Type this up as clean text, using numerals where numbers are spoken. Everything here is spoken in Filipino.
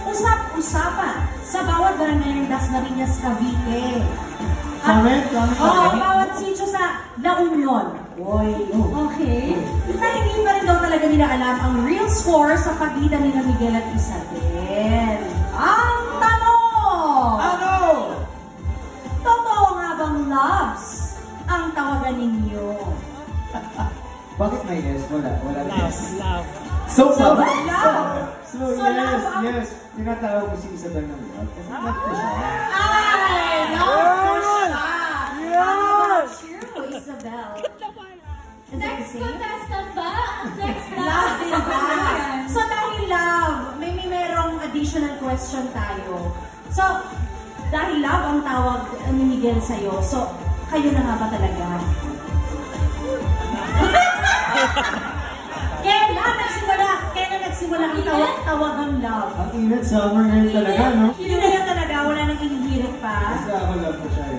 usap-usapan sa bawat barangay ng Dasmariñas, Cavite. Bawat sitio sa La Union. Okay. Na hindi pa rin daw talaga nila alam ang real score sa pagitan ni Miguel at Isabel. Ang tanong! Ano? Totoo nga bang loves ang tawagan ninyo? Bakit may yes? Wala yes. Love. So love. Yes. Tinatawag ko si Isabel ng love. Kasi love ko siya. Ay! Love ko siya! Yes! True, Isabel. Next contestant ba? Next Love din ba? So dahil love, merong additional question tayo. So, dahil love ang tawag ni Miguel sa'yo, so kayo na nga ba talaga? Kailan nagsimula ang tawagang love? Ang init summer ngayon talaga, no? Yun na yan talaga, wala nang inihirit pa. Basta ako love ko siya.